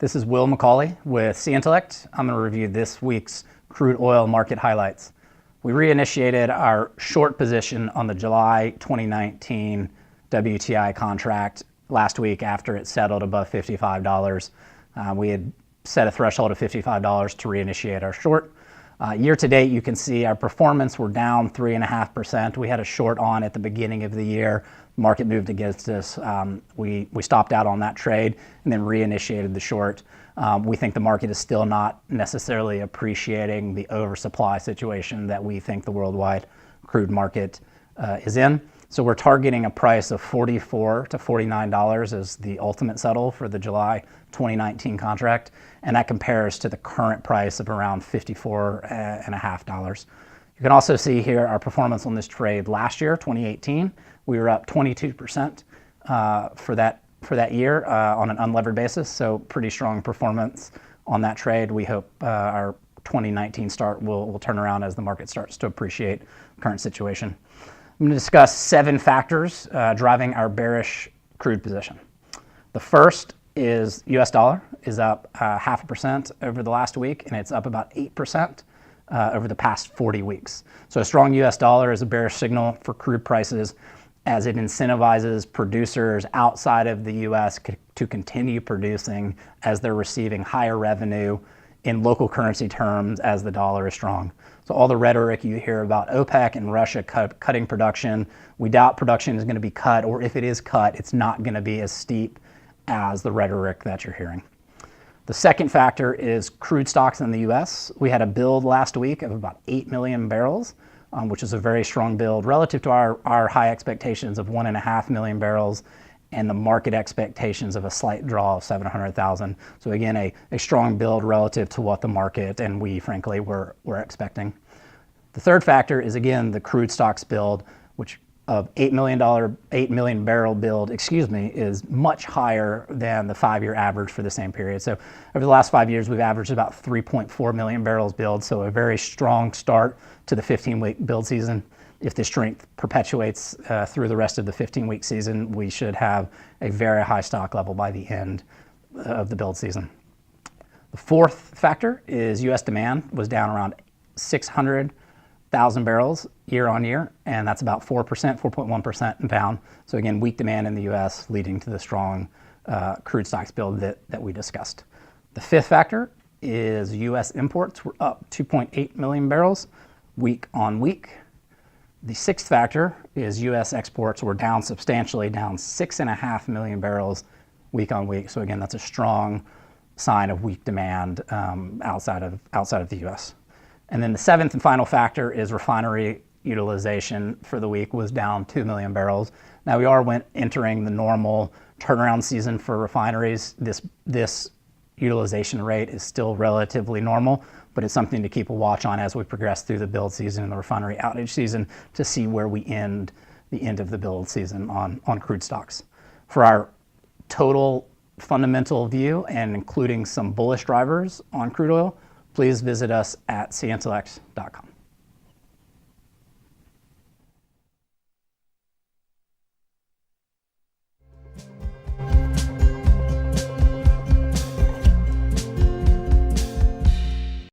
This is Will McCauley with C-Intellect. I'm going to review this week's crude oil market highlights. We reinitiated our short position on the July 2019 WTI contract last week after it settled above $55. We had set a threshold of $55 to reinitiate our short. Year to date, you can see our performance, we're down 3.5%. We had a short on at the beginning of the year. Market moved against us. We stopped out on that trade and then reinitiated the short. We think the market is still not necessarily appreciating the oversupply situation that we think the worldwide crude market is in. So we're targeting a price of $44 to $49 as the ultimate settle for the July 2019 contract, and that compares to the current price of around $54.50. You can also see here our performance on this trade last year, 2018. We were up 22% for that year on an unlevered basis, so pretty strong performance on that trade. We hope our 2019 start will turn around as the market starts to appreciate the current situation. I'm going to discuss 7 factors driving our bearish crude position. The first is US dollar is up 0.5% over the last week, and it's up about 8% over the past 40 weeks. So a strong US dollar is a bearish signal for crude prices as it incentivizes producers outside of the US to continue producing as they're receiving higher revenue in local currency terms as the dollar is strong. So all the rhetoric you hear about OPEC and Russia cutting production, we doubt production is going to be cut, or if it is cut, it's not going to be as steep as the rhetoric that you're hearing. The second factor is crude stocks in the US. We had a build last week of about 8 million barrels, which is a very strong build relative to our high expectations of 1.5 million barrels and the market expectations of a slight draw of 700,000. So again, a strong build relative to what the market and we frankly were expecting. The third factor is again the crude stocks build, which of $8 million barrel build, is much higher than the 5-year average for the same period. So over the last 5 years, we've averaged about 3.4 million barrels build. So a very strong start to the 15-week build season. If this strength perpetuates through the rest of the 15-week season, we should have a very high stock level by the end of the build season. The fourth factor is U.S. demand was down around 600,000 barrels year on year, and that's about 4.1% down. So again, weak demand in the U.S. leading to the strong crude stocks build that we discussed. The fifth factor is U.S. imports were up 2.8 million barrels week on week. The sixth factor is U.S. exports were down substantially, down 6.5 million barrels week on week. So again, that's a strong sign of weak demand outside of the U.S. And then the seventh and final factor is refinery utilization for the week was down 2 million barrels. Now we are entering the normal turnaround season for refineries. This utilization rate is still relatively normal, but it's something to keep a watch on as we progress through the build season and the refinery outage season to see where we end the end of the build season on crude stocks. For our total fundamental view and including some bullish drivers on crude oil, please visit us at cintellect.com.